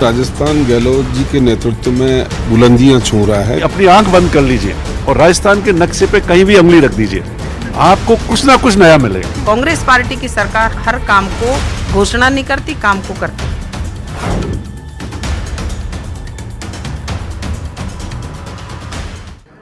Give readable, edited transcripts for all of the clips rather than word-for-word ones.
राजस्थान गहलोत जी के नेतृत्व में बुलंदियां छू रहा है। अपनी आंख बंद कर लीजिए और राजस्थान के नक्शे पे कहीं भी उंगली रख दीजिए, आपको कुछ ना कुछ नया मिलेगा। कांग्रेस पार्टी की सरकार हर काम को घोषणा नहीं करती, काम को करती।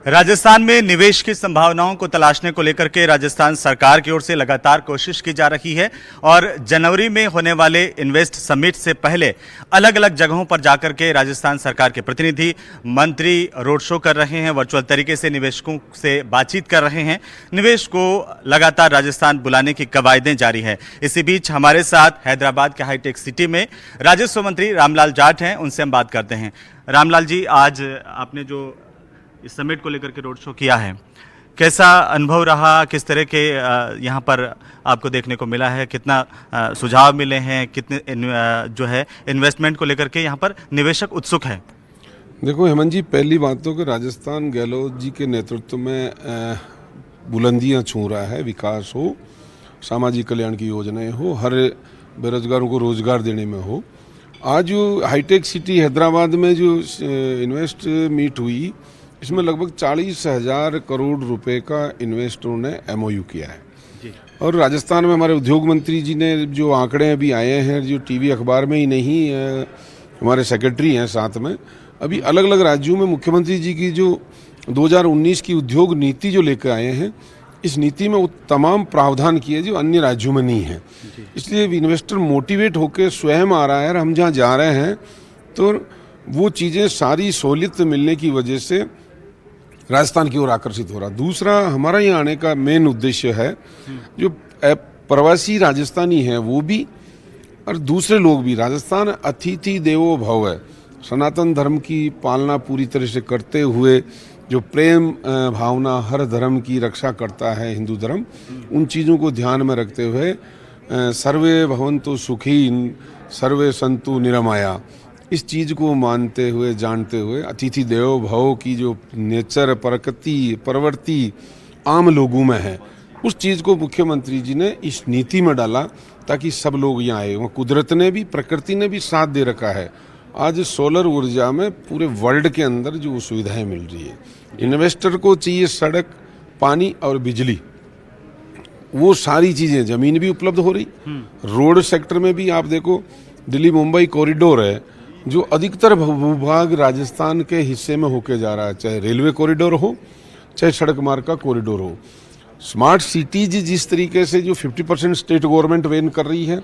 राजस्थान में निवेश की संभावनाओं को तलाशने को लेकर के राजस्थान सरकार की ओर से लगातार कोशिश की जा रही है और जनवरी में होने वाले इन्वेस्ट समिट से पहले अलग अलग जगहों पर जाकर के राजस्थान सरकार के प्रतिनिधि मंत्री रोड शो कर रहे हैं, वर्चुअल तरीके से निवेशकों से बातचीत कर रहे हैं। निवेश को लगातार राजस्थान बुलाने की कवायदें जारी है। इसी बीच हमारे साथ हैदराबाद के हाईटेक सिटी में राजस्व मंत्री रामलाल जाट हैं, उनसे हम बात करते हैं। रामलाल जी, आज आपने जो इस समिट को लेकर के रोड शो किया है, कैसा अनुभव रहा? किस तरह के यहाँ पर आपको देखने को मिला है? कितना सुझाव मिले हैं? कितने जो है इन्वेस्टमेंट को लेकर के यहाँ पर निवेशक उत्सुक है? देखो हेमंत जी, पहली बात तो कि राजस्थान गहलोत जी के नेतृत्व में बुलंदियां छू रहा है। विकास हो, सामाजिक कल्याण की योजनाएं हो, हर बेरोजगारों को रोजगार देने में हो। आज जो हाईटेक सिटी हैदराबाद में जो इन्वेस्ट मीट हुई, इसमें लगभग 40,000 करोड़ रुपए का इन्वेस्टरों ने एमओयू किया है जी। और राजस्थान में हमारे उद्योग मंत्री जी ने जो आंकड़े अभी आए हैं, जो टीवी अखबार में ही नहीं, हमारे सेक्रेटरी हैं साथ में, अभी अलग अलग राज्यों में मुख्यमंत्री जी की जो 2019 की उद्योग नीति जो लेकर आए हैं, इस नीति में वो तमाम प्रावधान किए जो अन्य राज्यों में नहीं है। इसलिए इन्वेस्टर मोटिवेट होकर स्वयं आ रहा है और हम जहाँ जा रहे हैं तो वो चीज़ें सारी सहूलियत मिलने की वजह से राजस्थान की ओर आकर्षित हो रहा। दूसरा, हमारा यहाँ आने का मेन उद्देश्य है जो प्रवासी राजस्थानी हैं वो भी और दूसरे लोग भी। राजस्थान अतिथि देवो भव है। सनातन धर्म की पालना पूरी तरह से करते हुए जो प्रेम भावना हर धर्म की रक्षा करता है हिंदू धर्म, उन चीज़ों को ध्यान में रखते हुए सर्वे भवन्तु सुखी सर्वे सन्तु निरामया, इस चीज़ को मानते हुए जानते हुए अतिथि देवो भव की जो नेचर प्रवृत्ति आम लोगों में है, उस चीज़ को मुख्यमंत्री जी ने इस नीति में डाला ताकि सब लोग यहाँ आए। वहाँ कुदरत ने भी, प्रकृति ने भी साथ दे रखा है। आज सोलर ऊर्जा में पूरे वर्ल्ड के अंदर जो सुविधाएं मिल रही है, इन्वेस्टर को चाहिए सड़क, पानी और बिजली, वो सारी चीज़ें, ज़मीन भी उपलब्ध हो रही। रोड सेक्टर में भी आप देखो, दिल्ली मुंबई कॉरिडोर है जो अधिकतर भूभाग राजस्थान के हिस्से में होके जा रहा है, चाहे रेलवे कॉरिडोर हो, चाहे सड़क मार्ग का कॉरिडोर हो। स्मार्ट सिटीज जिस तरीके से जो 50% स्टेट गवर्नमेंट वेन कर रही है,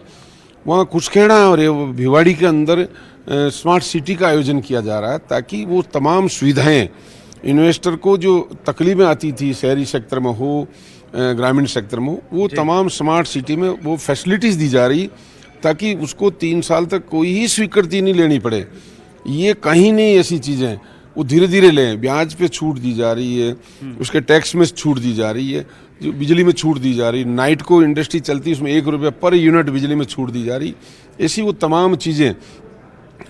वहाँ कुचखेड़ा और भिवाड़ी के अंदर स्मार्ट सिटी का आयोजन किया जा रहा है ताकि वो तमाम सुविधाएं इन्वेस्टर को जो तकलीफें आती थी शहरी सेक्टर में हो, ग्रामीण सेक्टर में हो, वो तमाम स्मार्ट सिटी में वो फैसिलिटीज़ दी जा रही ताकि उसको 3 साल तक कोई ही स्वीकृति नहीं लेनी पड़े। ये कहीं नहीं ऐसी चीज़ें, वो धीरे धीरे लें। ब्याज पे छूट दी जा रही है, उसके टैक्स में छूट दी जा रही है, जो बिजली में छूट दी जा रही है, नाइट को इंडस्ट्री चलती है उसमें 1 रुपया पर यूनिट बिजली में छूट दी जा रही। ऐसी वो तमाम चीज़ें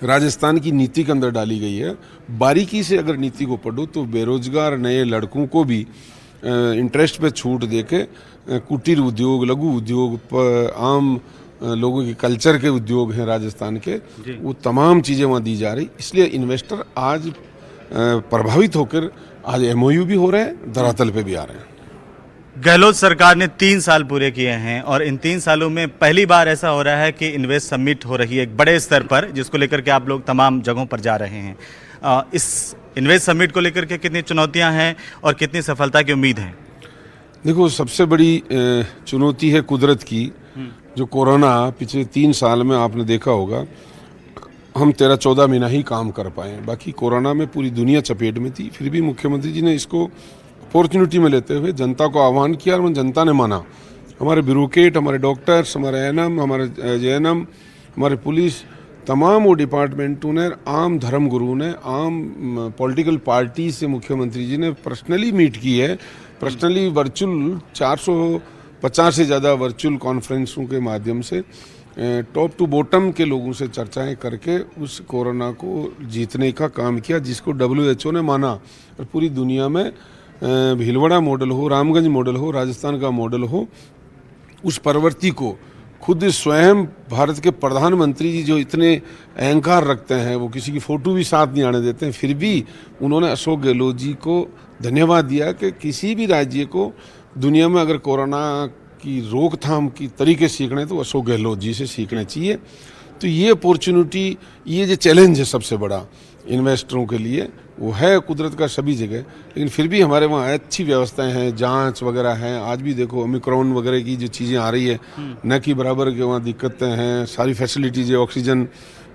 राजस्थान की नीति के अंदर डाली गई है। बारीकी से अगर नीति को पढ़ो तो बेरोजगार नए लड़कों को भी इंटरेस्ट पे छूट देके कुटीर उद्योग, लघु उद्योग, आम लोगों के कल्चर के उद्योग हैं राजस्थान के, वो तमाम चीज़ें वहाँ दी जा रही। इसलिए इन्वेस्टर आज प्रभावित होकर आज एमओयू भी हो रहे हैं, धरातल पे भी आ रहे हैं। गहलोत सरकार ने 3 साल पूरे किए हैं और इन 3 सालों में पहली बार ऐसा हो रहा है कि इन्वेस्ट समिट हो रही है एक बड़े स्तर पर, जिसको लेकर के आप लोग तमाम जगहों पर जा रहे हैं। इस इन्वेस्ट समिट को लेकर के कितनी चुनौतियां हैं और कितनी सफलता की उम्मीद है? देखो, सबसे बड़ी चुनौती है कुदरत की। जो कोरोना पिछले 3 साल में आपने देखा होगा, हम 13-14 महीना ही काम कर पाए, बाकी कोरोना में पूरी दुनिया चपेट में थी। फिर भी मुख्यमंत्री जी ने इसको अपॉर्चुनिटी में लेते हुए जनता को आह्वान किया और जनता ने माना। हमारे ब्यूरोक्रेट, हमारे डॉक्टर्स, हमारे एएनएम, हमारे जेएनएम, हमारे पुलिस, तमाम वो डिपार्टमेंटों ने, आम धर्म गुरु ने, आम पॉलिटिकल पार्टी से मुख्यमंत्री जी ने पर्सनली मीट की है। पर्सनली वर्चुअल 450 से ज़्यादा वर्चुअल कॉन्फ्रेंसों के माध्यम से टॉप टू बॉटम के लोगों से चर्चाएं करके उस कोरोना को जीतने का काम किया, जिसको WHO ने माना। और पूरी दुनिया में भीलवाड़ा मॉडल हो, रामगंज मॉडल हो, राजस्थान का मॉडल हो, उस प्रवृत्ति को खुद स्वयं भारत के प्रधानमंत्री जी जो इतने अहंकार रखते हैं, वो किसी की फ़ोटो भी साथ नहीं आने देते हैं, फिर भी उन्होंने अशोक गहलोत जी को धन्यवाद दिया कि किसी भी राज्य को दुनिया में अगर कोरोना की रोकथाम की तरीके सीखने तो अशोक गहलोत जी से सीखने चाहिए। तो ये अपॉर्चुनिटी, ये जो चैलेंज है सबसे बड़ा इन्वेस्टरों के लिए, वो है कुदरत का सभी जगह, लेकिन फिर भी हमारे वहाँ अच्छी व्यवस्थाएं हैं, जांच वगैरह हैं। आज भी देखो ओमिक्रॉन वगैरह की जो चीज़ें आ रही है, न कि बराबर के वहाँ दिक्कतें हैं। सारी फैसिलिटीज है, ऑक्सीजन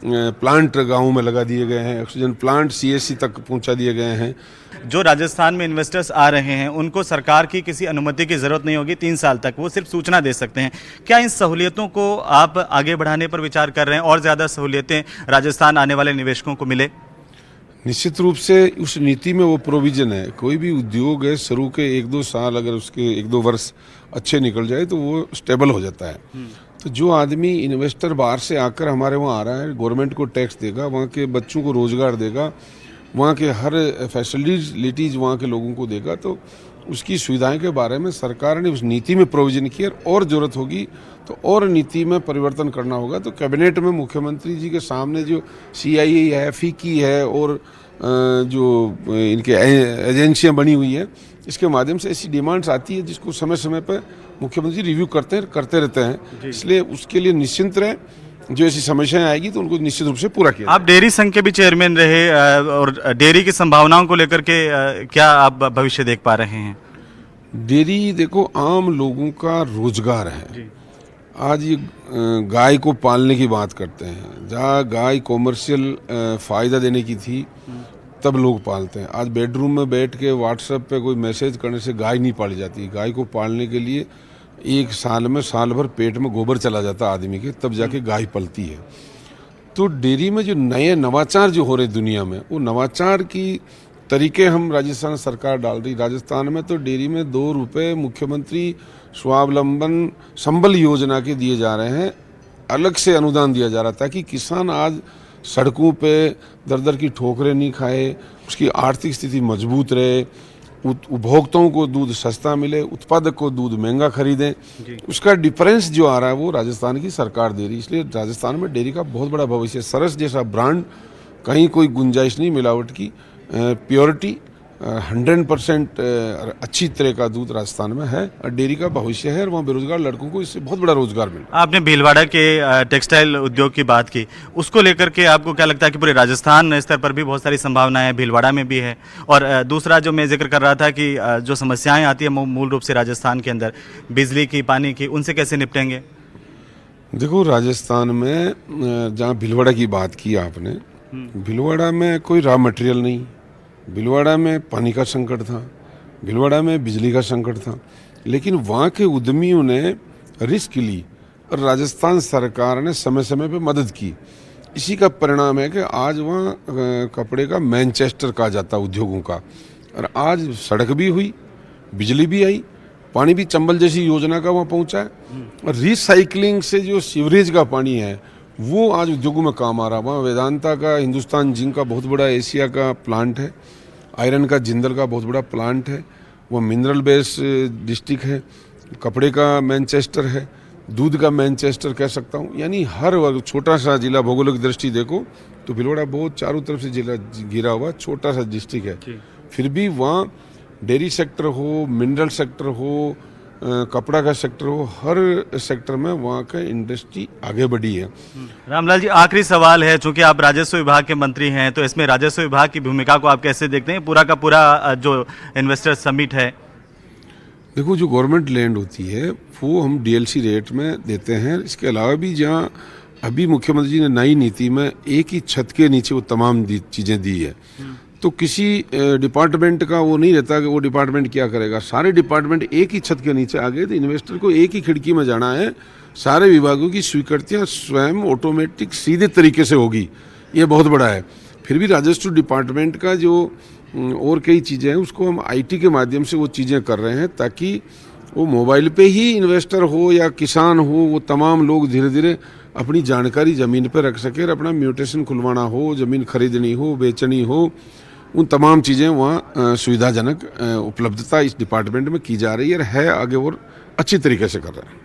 प्लांट गाँव में लगा दिए गए हैं, ऑक्सीजन प्लांट CSC तक पहुँचा दिए गए हैं। जो राजस्थान में इन्वेस्टर्स आ रहे हैं उनको सरकार की किसी अनुमति की जरूरत नहीं होगी 3 साल तक, वो सिर्फ सूचना दे सकते हैं। क्या इन सहूलियतों को आप आगे बढ़ाने पर विचार कर रहे हैं और ज़्यादा सहूलियतें राजस्थान आने वाले निवेशकों को मिले? निश्चित रूप से उस नीति में वो प्रोविजन है। कोई भी उद्योग है, शुरू के 1-2 साल अगर उसके 1-2 वर्ष अच्छे निकल जाए तो वो स्टेबल हो जाता है। तो जो आदमी इन्वेस्टर बाहर से आकर हमारे वहाँ आ रहा है, गवर्नमेंट को टैक्स देगा, वहाँ के बच्चों को रोजगार देगा, वहाँ के हर फैसिलिटीज वहाँ के लोगों को देगा, तो उसकी सुविधाएं के बारे में सरकार ने उस नीति में प्रोविजन किया। और ज़रूरत होगी तो और नीति में परिवर्तन करना होगा। तो कैबिनेट में मुख्यमंत्री जी के सामने जो CII है, FICCI है और जो इनके एजेंसियां बनी हुई है, इसके माध्यम से ऐसी डिमांड्स आती है जिसको समय समय पर मुख्यमंत्री रिव्यू करते रहते हैं। इसलिए उसके लिए निश्चिंत रहें, जो ऐसी समस्याएं आएगी तो उनको निश्चित रूप से पूरा किया। आप डेयरी संघ के भी चेयरमैन रहे और डेयरी की संभावनाओं को लेकर के क्या आप भविष्य देख पा रहे हैं? डेयरी देखो आम लोगों का रोजगार है। आज ये गाय को पालने की बात करते हैं, जहाँ गाय कॉमर्शियल फ़ायदा देने की थी तब लोग पालते हैं। आज बेडरूम में बैठ के व्हाट्सएप पे कोई मैसेज करने से गाय नहीं पाली जाती। गाय को पालने के लिए 1 साल में साल भर पेट में गोबर चला जाता आदमी के, तब जाके गाय पलती है। तो डेयरी में जो नए नवाचार जो हो रहे दुनिया में, वो नवाचार की तरीके हम राजस्थान सरकार डाल रही। राजस्थान में तो डेयरी में 2 रुपये मुख्यमंत्री स्वावलंबन संबल योजना के दिए जा रहे हैं, अलग से अनुदान दिया जा रहा है ताकि किसान आज सड़कों पे दर की ठोकरें नहीं खाए, उसकी आर्थिक स्थिति मजबूत रहे, उपभोक्ताओं को दूध सस्ता मिले, उत्पादक को दूध महंगा खरीदें। उसका डिफरेंस जो आ रहा है वो राजस्थान की सरकार दे रही है। इसलिए राजस्थान में डेयरी का बहुत बड़ा भविष्य है। सरस जैसा ब्रांड, कहीं कोई गुंजाइश नहीं मिलावट की, प्योरिटी 100% अच्छी तरह का दूध राजस्थान में है और डेयरी का भविष्य है और वहाँ बेरोजगार लड़कों को इससे बहुत बड़ा रोजगार मिला। आपने भीलवाड़ा के टेक्सटाइल उद्योग की बात की, उसको लेकर के आपको क्या लगता है कि पूरे राजस्थान स्तर पर भी बहुत सारी संभावनाएं हैं, भीलवाड़ा में भी है? और दूसरा जो मैं जिक्र कर रहा था कि जो समस्याएं आती है मूल रूप से राजस्थान के अंदर, बिजली की, पानी की, उनसे कैसे निपटेंगे? देखो राजस्थान में जहाँ भीलवाड़ा की बात की आपने, भीलवाड़ा में कोई रॉ मटेरियल नहीं, भीलवाड़ा में पानी का संकट था, भीलवाड़ा में बिजली का संकट था, लेकिन वहाँ के उद्यमियों ने रिस्क ली और राजस्थान सरकार ने समय समय पे मदद की। इसी का परिणाम है कि आज वहाँ कपड़े का मैनचेस्टर कहा जाता उद्योगों का, और आज सड़क भी हुई, बिजली भी आई, पानी भी चंबल जैसी योजना का वहाँ पहुँचा है, और रिसाइकलिंग से जो सीवरेज का पानी है वो आज उद्योगों में काम आ रहा है। वहाँ वेदांता का, हिंदुस्तान जिंक का बहुत बड़ा एशिया का प्लांट है, आयरन का जिंदल का बहुत बड़ा प्लांट है, वो मिनरल बेस डिस्ट्रिक्ट है, कपड़े का मैनचेस्टर है, दूध का मैनचेस्टर कह सकता हूँ। यानी हर वर्ग, छोटा सा जिला, भौगोलिक दृष्टि देखो तो भीलवाड़ा बहुत चारों तरफ से जिला घिरा हुआ छोटा सा डिस्ट्रिक्ट है, फिर भी वहाँ डेयरी सेक्टर हो, मिनरल सेक्टर हो, कपड़ा का सेक्टर हो, हर सेक्टर में वहाँ का इंडस्ट्री आगे बढ़ी है। रामलाल जी, आखिरी सवाल है, चूंकि आप राजस्व विभाग के मंत्री हैं, तो इसमें राजस्व विभाग की भूमिका को आप कैसे देखते हैं? पूरा का पूरा जो इन्वेस्टर समिट है, देखो जो गवर्नमेंट लैंड होती है वो हम DLC रेट में देते हैं। इसके अलावा भी जहाँ अभी मुख्यमंत्री जी ने नई नीति में एक ही छत के नीचे वो तमाम चीज़ें दी है, तो किसी डिपार्टमेंट का वो नहीं रहता कि वो डिपार्टमेंट क्या करेगा। सारे डिपार्टमेंट एक ही छत के नीचे आ गए, तो इन्वेस्टर को एक ही खिड़की में जाना है। सारे विभागों की स्वीकृतियाँ स्वयं ऑटोमेटिक सीधे तरीके से होगी, ये बहुत बड़ा है। फिर भी राजस्व डिपार्टमेंट का जो और कई चीज़ें हैं उसको हम IT के माध्यम से वो चीज़ें कर रहे हैं, ताकि वो मोबाइल पे ही इन्वेस्टर हो या किसान हो, वो तमाम लोग धीरे धीरे अपनी जानकारी ज़मीन पर रख सके और अपना म्यूटेशन खुलवाना हो, ज़मीन खरीदनी हो, बेचनी हो, उन तमाम चीज़ें वहाँ सुविधाजनक उपलब्धता इस डिपार्टमेंट में की जा रही है, आगे और अच्छी तरीके से कर रहे हैं।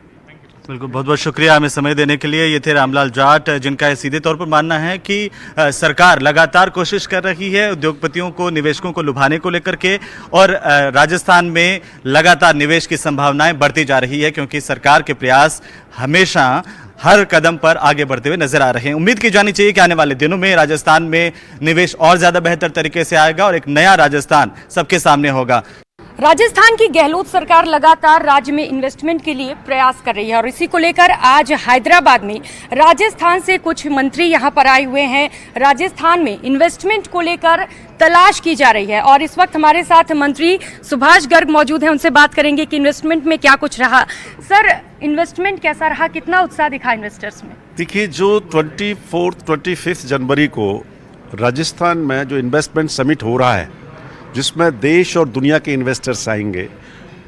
बिल्कुल, बहुत बहुत शुक्रिया हमें समय देने के लिए। ये थे रामलाल जाट, जिनका ये सीधे तौर पर मानना है कि सरकार लगातार कोशिश कर रही है उद्योगपतियों को, निवेशकों को लुभाने को लेकर के, और राजस्थान में लगातार निवेश की संभावनाएं बढ़ती जा रही है, क्योंकि सरकार के प्रयास हमेशा हर कदम पर आगे बढ़ते हुए नजर आ रहे हैं। उम्मीद की जानी चाहिए कि आने वाले दिनों में राजस्थान में निवेश और ज्यादा बेहतर तरीके से आएगा और एक नया राजस्थान सबके सामने होगा। राजस्थान की गहलोत सरकार लगातार राज्य में इन्वेस्टमेंट के लिए प्रयास कर रही है और इसी को लेकर आज हैदराबाद में राजस्थान से कुछ मंत्री यहां पर आए हुए हैं। राजस्थान में इन्वेस्टमेंट को लेकर तलाश की जा रही है और इस वक्त हमारे साथ मंत्री सुभाष गर्ग मौजूद हैं। उनसे बात करेंगे कि इन्वेस्टमेंट में क्या कुछ रहा। सर, इन्वेस्टमेंट कैसा रहा, कितना उत्साह दिखा इन्वेस्टर्स में? देखिए, जो 24-25 जनवरी को राजस्थान में जो इन्वेस्टमेंट समिट हो रहा है, जिसमें देश और दुनिया के इन्वेस्टर्स आएंगे,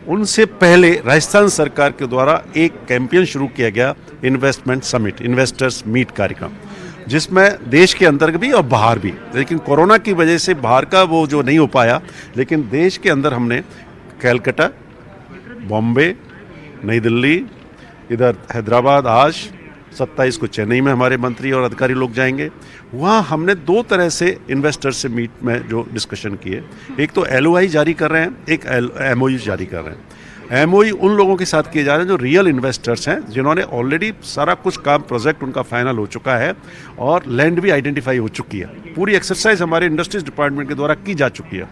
उनसे पहले राजस्थान सरकार के द्वारा एक कैंपेन शुरू किया गया, इन्वेस्टमेंट समिट, इन्वेस्टर्स मीट कार्यक्रम, जिसमें देश के अंदर भी और बाहर भी, लेकिन कोरोना की वजह से बाहर का वो जो नहीं हो पाया, लेकिन देश के अंदर हमने कलकत्ता, बॉम्बे, नई दिल्ली, इधर हैदराबाद, आज 27 को चेन्नई में हमारे मंत्री और अधिकारी लोग जाएंगे। वहाँ हमने 2 तरह से इन्वेस्टर से मीट में जो डिस्कशन किए, एक तो LOI जारी कर रहे हैं, एक MOU जारी कर रहे हैं। MOU उन लोगों के साथ किए जा रहे हैं जो रियल इन्वेस्टर्स हैं, जिन्होंने ऑलरेडी सारा कुछ काम, प्रोजेक्ट उनका फाइनल हो चुका है और लैंड भी आइडेंटिफाई हो चुकी है। पूरी एक्सरसाइज हमारे इंडस्ट्रीज डिपार्टमेंट के द्वारा की जा चुकी है।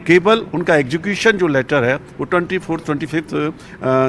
केवल उनका एग्जीक्यूशन जो लेटर है वो 24-25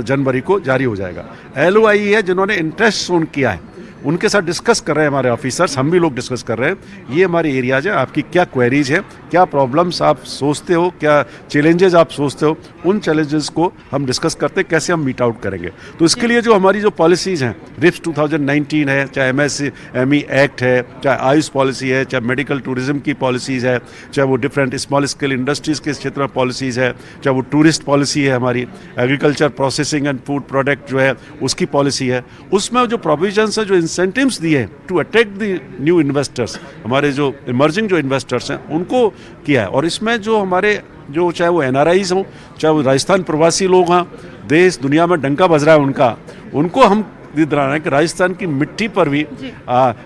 जनवरी को जारी हो जाएगा। LOI है जिन्होंने इंटरेस्ट शोन किया है, उनके साथ डिस्कस कर रहे हैं हमारे ऑफिसर्स, हम भी लोग डिस्कस कर रहे हैं। ये हमारे एरियाज हैं, आपकी क्या क्वेरीज है, क्या प्रॉब्लम्स आप सोचते हो, क्या चैलेंजेस आप सोचते हो, उन चैलेंजेस को हम डिस्कस करते हैं, कैसे हम मीट आउट करेंगे। तो इसके लिए जो हमारी जो पॉलिसीज़ हैं, RIPS 2019 है, चाहे MSME एक्ट है, चाहे आयुष पॉलिसी है, चाहे मेडिकल टूरिज्म की पॉलिसीज़ है, चाहे वो डिफरेंट स्मॉल स्केल इंडस्ट्रीज़ के क्षेत्र में पॉलिसीज़ है, चाहे वो टूरिस्ट पॉलिसी है, हमारी agriculture processing and food product जो है उसकी पॉलिसी है, उसमें जो प्रोविजंस है, जो इंसेंटिव्स दिए to attract the new investors, हमारे जो इमर्जिंग जो इन्वेस्टर्स हैं उनको किया है। और इसमें जो हमारे जो चाहे वो NRIs हों, चाहे वो राजस्थान प्रवासी लोग हों, देश दुनिया में डंका बज रहा है उनको हम दिला रहे हैं कि राजस्थान की मिट्टी पर भी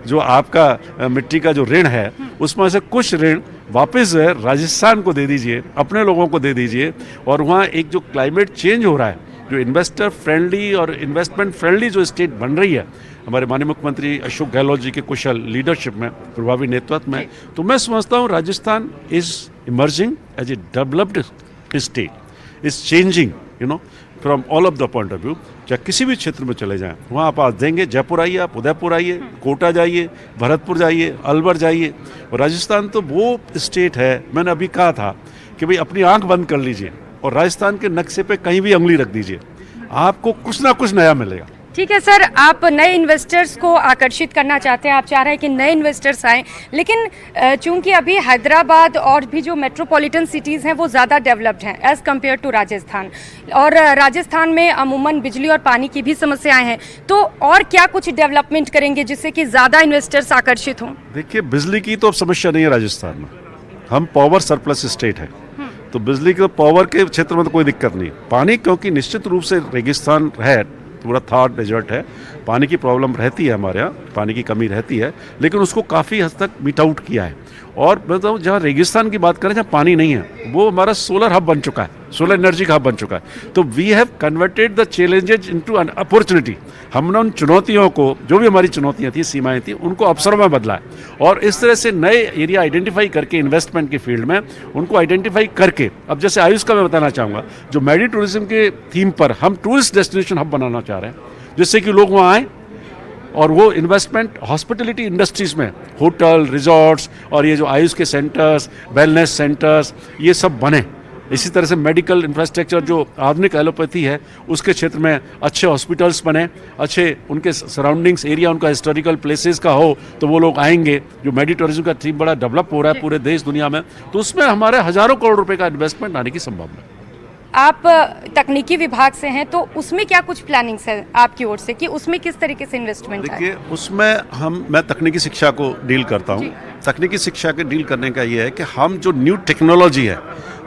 जो आपका मिट्टी का जो ऋण है, उसमें से कुछ ऋण वापस राजस्थान को दे दीजिए, अपने लोगों को दे दीजिए। और वहाँ एक जो क्लाइमेट चेंज हो रहा है, जो इन्वेस्टर फ्रेंडली और इन्वेस्टमेंट फ्रेंडली जो स्टेट बन रही है हमारे माननीय मुख्यमंत्री अशोक गहलोत जी के कुशल लीडरशिप में, प्रभावी नेतृत्व में, तो मैं समझता हूँ Rajasthan is emerging as a developed state, is changing from all of the point of view. चाहे किसी भी क्षेत्र में चले जाएं, वहाँ आप आज देंगे, जयपुर आइए, आप उदयपुर आइए, कोटा जाइए, भरतपुर जाइए, अलवर जाइए। और राजस्थान तो वो स्टेट है, मैंने अभी कहा था कि भाई अपनी आंख बंद कर लीजिए और राजस्थान के नक्शे पे कहीं भी उंगली रख दीजिए, आपको कुछ ना कुछ नया मिलेगा। ठीक है सर, आप नए इन्वेस्टर्स को आकर्षित करना चाहते हैं, आप चाह रहे हैं कि नए इन्वेस्टर्स आएँ, लेकिन चूंकि अभी हैदराबाद और भी जो मेट्रोपॉलिटन सिटीज़ हैं वो ज़्यादा डेवलप्ड हैं एज़ कम्पेयर टू राजस्थान, और राजस्थान में अमूमन बिजली और पानी की भी समस्याएं हैं, तो और क्या कुछ डेवलपमेंट करेंगे जिससे कि ज़्यादा इन्वेस्टर्स आकर्षित हों? देखिए, बिजली की तो अब समस्या नहीं है राजस्थान में, हम पावर सरप्लस स्टेट है, तो बिजली के पावर के क्षेत्र में तो कोई दिक्कत नहीं। पानी क्योंकि निश्चित रूप से रेगिस्तान है, पूरा थार डेजर्ट है, पानी की प्रॉब्लम रहती है, हमारे यहाँ पानी की कमी रहती है, लेकिन उसको काफ़ी हद तक मीट आउट किया है। और मैं बताऊँ, जहाँ रेगिस्तान की बात करें, जहाँ पानी नहीं है, वो हमारा सोलर हब बन चुका है, सोलर एनर्जी का हब बन चुका है। तो we have converted the challenges into an opportunity. हमने उन चुनौतियों को, जो भी हमारी चुनौतियाँ थी, सीमाएं थी, उनको अवसरों में बदला है। और इस तरह से नए एरिया आइडेंटिफाई करके इन्वेस्टमेंट के फील्ड में उनको आइडेंटिफाई करके, अब जैसे आयुष का मैं बताना चाहूँगा, जो मेडी टूरिज्म के थीम पर हम टूरिस्ट डेस्टिनेशन हब बनाना चाह रहे हैं, जिससे कि लोग वहाँ आएँ और वो इन्वेस्टमेंट हॉस्पिटलिटी इंडस्ट्रीज़ में, होटल, रिजॉर्ट्स और ये जो आयुष के सेंटर्स, वेलनेस सेंटर्स, ये सब बने। इसी तरह से मेडिकल इंफ्रास्ट्रक्चर, जो आधुनिक एलोपैथी है, उसके क्षेत्र में अच्छे हॉस्पिटल्स बने, अच्छे उनके सराउंडिंग्स एरिया, उनका हिस्टोरिकल प्लेसेस का हो, तो वो लोग आएंगे। जो मेडी टूरिज्म का थीम बड़ा डेवलप हो रहा है पूरे देश दुनिया में, तो उसमें हमारे हज़ारों करोड़ रुपए का इन्वेस्टमेंट आने की संभावना है। आप तकनीकी विभाग से हैं, तो उसमें क्या कुछ प्लानिंग्स है आपकी ओर से कि उसमें किस तरीके से इन्वेस्टमेंट है? देखिए, उसमें मैं तकनीकी शिक्षा को डील करता हूँ। तकनीकी शिक्षा के डील करने का ये है कि हम जो न्यू टेक्नोलॉजी है,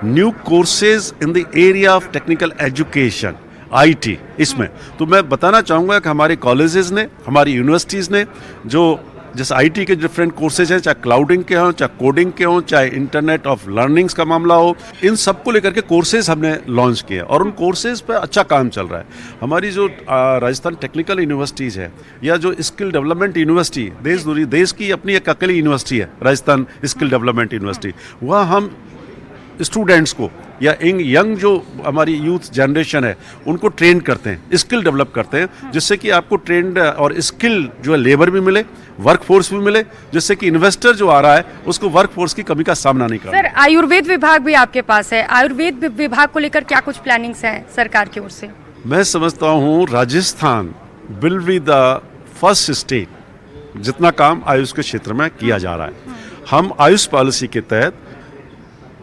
new courses in the area of technical education, IT इसमें। तो मैं बताना चाहूँगा कि हमारे कॉलेजेस ने, हमारी यूनिवर्सिटीज़ ने जो जैसे आईटी के डिफरेंट कोर्सेज हैं, चाहे क्लाउडिंग के हों, चाहे कोडिंग के हों, चाहे इंटरनेट ऑफ लर्निंग्स का मामला हो, इन सब को लेकर के कोर्सेज हमने लॉन्च किए और उन कोर्सेज पे अच्छा काम चल रहा है। हमारी जो राजस्थान टेक्निकल यूनिवर्सिटीज़ है या जो स्किल डेवलपमेंट यूनिवर्सिटी, देश की अपनी एक अकेली यूनिवर्सिटी है राजस्थान स्किल डेवलपमेंट यूनिवर्सिटी, वहाँ हम स्टूडेंट्स को या यंग जो हमारी यूथ जनरेशन है उनको ट्रेन करते हैं, स्किल डेवलप करते हैं, जिससे कि आपको ट्रेंड और स्किल जो है लेबर भी मिले, वर्क फोर्स भी मिले, जिससे कि इन्वेस्टर जो आ रहा है उसको वर्क फोर्स की कमी का सामना नहीं करना। सर, आयुर्वेद विभाग भी आपके पास है, आयुर्वेद विभाग को लेकर क्या कुछ प्लानिंग्स हैं सरकार की ओर से? मैं समझता हूँ Rajasthan will be the first state जितना काम आयुष के क्षेत्र में किया जा रहा है। हम आयुष पॉलिसी के तहत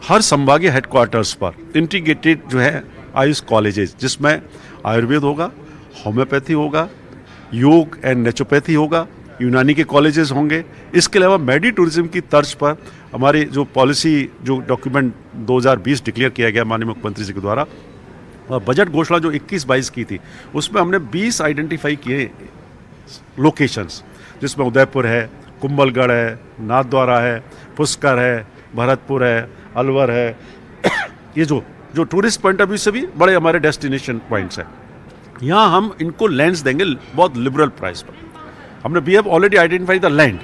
हर संभागीय हेडक्वार्टर्स पर इंटीग्रेटेड जो है आयुष कॉलेजेस, जिसमें आयुर्वेद होगा, होम्योपैथी होगा, योग एंड नेचुरोपैथी होगा, यूनानी के कॉलेजेस होंगे। इसके अलावा मेडी टूरिज्म की तर्ज पर हमारी जो पॉलिसी, जो डॉक्यूमेंट 2020 डिक्लेयर किया गया माननीय मुख्यमंत्री जी के द्वारा, और बजट घोषणा जो 21-22 की थी, उसमें हमने 20 आइडेंटिफाई किए लोकेशंस, जिसमें उदयपुर है, कुंभलगढ़ है, नाथद्वारा है, पुष्कर है, भरतपुर है, अलवर है। ये जो टूरिस्ट पॉइंट ऑफ व्यू से भी बड़े हमारे डेस्टिनेशन पॉइंट्स हैं। यहाँ हम इनको लैंड्स देंगे बहुत लिबरल प्राइस पर। हमने we have already identified the land,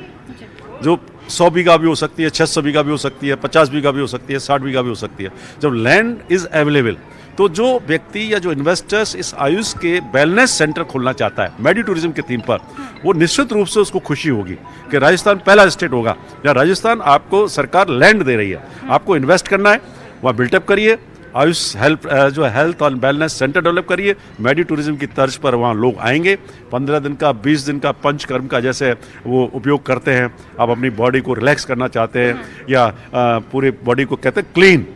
जो 100 बीघा भी हो सकती है, 600 बीघा भी हो सकती है, 50 बीघा भी हो सकती है, 60 बीघा भी हो सकती है। जब लैंड इज अवेलेबल तो जो व्यक्ति या जो इन्वेस्टर्स इस आयुष के वेलनेस सेंटर खोलना चाहता है मेडी टूरिज्म के थीम पर, वो निश्चित रूप से उसको खुशी होगी कि राजस्थान पहला स्टेट होगा या राजस्थान आपको सरकार लैंड दे रही है, आपको इन्वेस्ट करना है, वहाँ बिल्टअप करिए, आयुष हेल्थ और वेलनेस सेंटर डेवलप करिए, मेडी टूरिज्म की तर्ज पर वहाँ लोग आएंगे। 15 दिन का, 20 दिन का, पंचकर्म का जैसे वो उपयोग करते हैं, आप अपनी बॉडी को रिलैक्स करना चाहते हैं या पूरे बॉडी को कहते हैं क्लीन,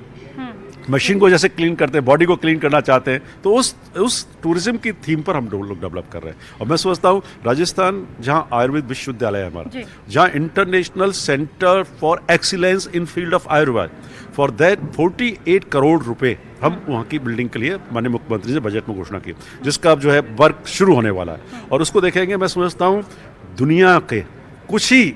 मशीन को जैसे क्लीन करते हैं, बॉडी को क्लीन करना चाहते हैं, तो उस टूरिज्म की थीम पर हम लोग डेवलप कर रहे हैं। और मैं सोचता हूँ राजस्थान जहाँ आयुर्वेद विश्वविद्यालय है हमारा, जहाँ international centre for excellence in field of Ayurveda, for that 48 crore रुपए हम वहाँ की बिल्डिंग के लिए माननीय मुख्यमंत्री ने बजट में घोषणा की, जिसका अब जो है वर्क शुरू होने वाला है और उसको देखेंगे। मैं समझता हूँ दुनिया के कुछ ही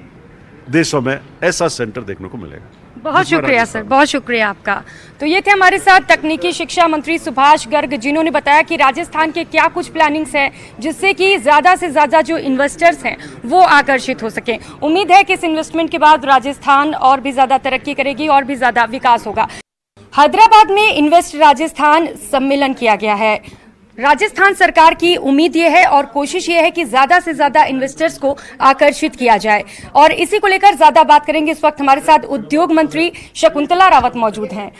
देशों में ऐसा सेंटर देखने को मिलेगा। बहुत शुक्रिया सर, बहुत शुक्रिया आपका। तो ये थे हमारे साथ तकनीकी शिक्षा मंत्री सुभाष गर्ग, जिन्होंने बताया कि राजस्थान के क्या कुछ प्लानिंग्स हैं जिससे कि ज़्यादा से ज़्यादा जो इन्वेस्टर्स हैं वो आकर्षित हो सकें। उम्मीद है कि इस इन्वेस्टमेंट के बाद राजस्थान और भी ज़्यादा तरक्की करेगी और भी ज़्यादा विकास होगा। हैदराबाद में इन्वेस्ट राजस्थान सम्मेलन किया गया है। राजस्थान सरकार की उम्मीद ये है और कोशिश ये है कि ज्यादा से ज्यादा इन्वेस्टर्स को आकर्षित किया जाए और इसी को लेकर ज्यादा बात करेंगे। इस वक्त हमारे साथ उद्योग मंत्री शकुंतला रावत मौजूद हैं।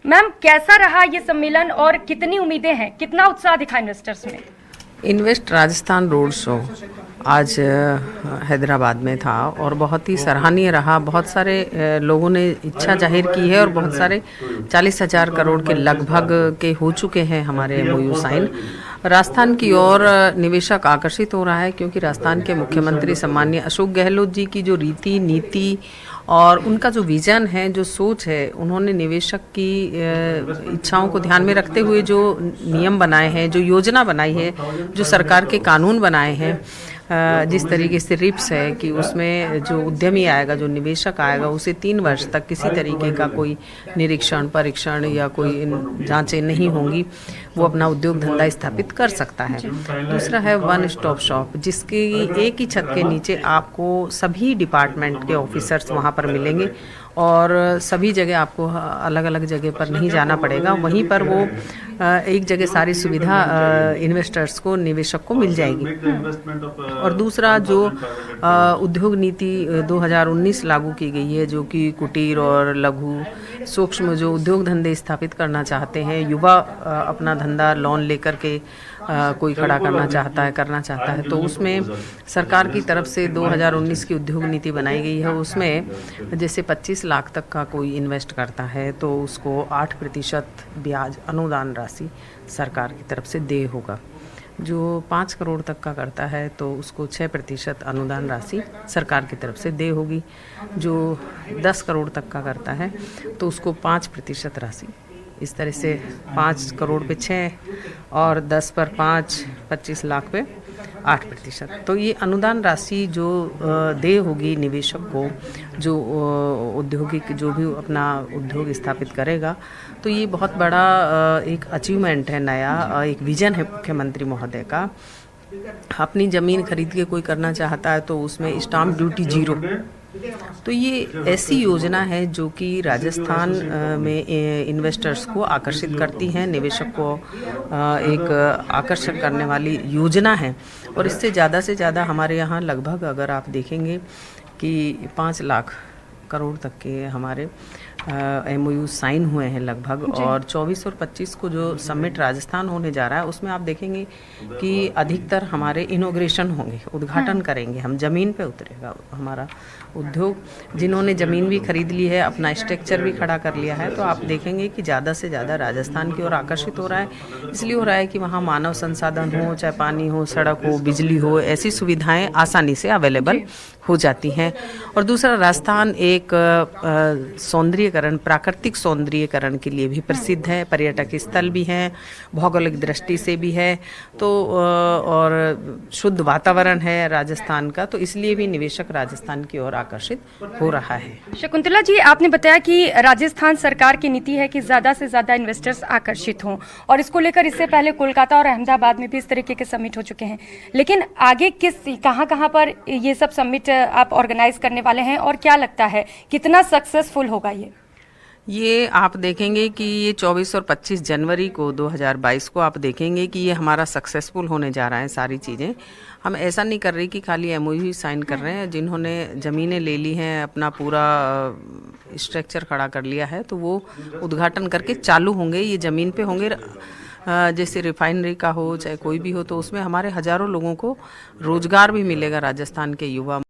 मैम, कैसा रहा ये सम्मेलन और कितनी उम्मीदें हैं, कितना उत्साह दिखा इन्वेस्टर्स में? इन्वेस्ट राजस्थान रोड शो आज हैदराबाद में था और बहुत ही सराहनीय रहा। बहुत सारे लोगों ने इच्छा जाहिर की है और बहुत सारे 40,000 करोड़ के लगभग के हो चुके हैं हमारे MOU साइन। राजस्थान की ओर निवेशक आकर्षित हो रहा है क्योंकि राजस्थान के मुख्यमंत्री सम्माननीय अशोक गहलोत जी की जो रीति नीति और उनका जो विजन है, जो सोच है, उन्होंने निवेशक की इच्छाओं को ध्यान में रखते हुए जो नियम बनाए हैं, जो योजना बनाई है, जो सरकार के कानून बनाए हैं, जिस तरीके से रिप्स है कि उसमें जो उद्यमी आएगा, जो निवेशक आएगा, उसे 3 वर्ष तक किसी तरीके का कोई निरीक्षण, परीक्षण या कोई जांचें नहीं होंगी, वो अपना उद्योग धंधा स्थापित कर सकता है। दूसरा है वन स्टॉप शॉप, जिसकी एक ही छत के नीचे आपको सभी डिपार्टमेंट के ऑफिसर्स वहाँ पर मिलेंगे और सभी जगह आपको अलग अलग जगह पर नहीं जाना पड़ेगा, वहीं पर वो एक जगह सारी सुविधा इन्वेस्टर्स को, निवेशक को मिल जाएगी। और दूसरा जो उद्योग नीति 2019 लागू की गई है, जो कि कुटीर और लघु सूक्ष्म जो उद्योग धंधे स्थापित करना चाहते हैं, युवा अपना धंधा लोन लेकर के कोई खड़ा करना चाहता है, तो उसमें सरकार की तरफ से 2019 की उद्योग नीति बनाई गई है। उसमें जैसे 25 लाख तक का कोई इन्वेस्ट करता है तो उसको 8% ब्याज अनुदान राशि सरकार की तरफ से दे होगा। जो 5 करोड़ तक का करता है तो उसको 6% अनुदान राशि सरकार की तरफ से दे होगी। जो 10 करोड़ तक का करता है तो उसको 5% राशि इस तरह से 5 करोड़ पे 6 और 10 पर 5, 25 लाख पे 8%। तो ये अनुदान राशि जो देय होगी निवेशक को, जो औद्योगिक जो भी अपना उद्योग स्थापित करेगा, तो ये बहुत बड़ा एक अचीवमेंट है, नया एक विजन है मुख्यमंत्री महोदय का। अपनी ज़मीन खरीद के कोई करना चाहता है तो उसमें स्टाम्प ड्यूटी 0। तो ये ऐसी योजना है जो कि राजस्थान में इन्वेस्टर्स को आकर्षित करती है, निवेशक को एक आकर्षण करने वाली योजना है। और इससे ज़्यादा से ज़्यादा हमारे यहाँ लगभग अगर आप देखेंगे कि 5 लाख करोड़ तक के हमारे MOU साइन हुए हैं लगभग, और 24 और 25 को जो समिट राजस्थान होने जा रहा है उसमें आप देखेंगे कि अधिकतर हमारे इनॉग्रेशन होंगे, उद्घाटन करेंगे हम, ज़मीन पे उतरेगा हमारा उद्योग। जिन्होंने ज़मीन भी खरीद ली है, अपना स्ट्रक्चर भी खड़ा कर लिया है, तो आप देखेंगे कि ज़्यादा से ज़्यादा राजस्थान की ओर आकर्षित हो रहा है। इसलिए हो रहा है कि वहाँ मानव संसाधन हो, चाहे पानी हो, सड़क हो, बिजली हो, ऐसी सुविधाएं आसानी से अवेलेबल हो जाती हैं। और दूसरा, राजस्थान एक सौंदर्यीकरण, प्राकृतिक सौंदर्यीकरण के लिए भी प्रसिद्ध है, पर्यटक स्थल भी हैं, भौगोलिक दृष्टि से भी है, तो और शुद्ध वातावरण है राजस्थान का, तो इसलिए भी निवेशक राजस्थान की ओर आकर्षित हो रहा है। शकुंतला जी, आपने बताया कि राजस्थान सरकार की नीति है कि ज़्यादा से ज़्यादा इन्वेस्टर्स आकर्षित हों, और इसको लेकर इससे पहले कोलकाता और अहमदाबाद में भी इस तरीके के समिट हो चुके हैं। लेकिन आगे कहाँ पर ये सब समिट आप ऑर्गेनाइज करने वाले हैं, और क्या लगता है कितना सक्सेसफुल होगा ये आप देखेंगे कि ये 24 और 25 जनवरी को 2022 को आप देखेंगे कि ये हमारा सक्सेसफुल होने जा रहा है सारी चीज़ें। हम ऐसा नहीं कर रहे कि खाली MOU साइन कर रहे हैं। जिन्होंने ज़मीनें ले ली हैं, अपना पूरा स्ट्रक्चर खड़ा कर लिया है, तो वो उद्घाटन करके चालू होंगे, ये ज़मीन पे होंगे। जैसे रिफाइनरी का हो, चाहे कोई भी हो, तो उसमें हमारे हज़ारों लोगों को रोज़गार भी मिलेगा, राजस्थान के युवा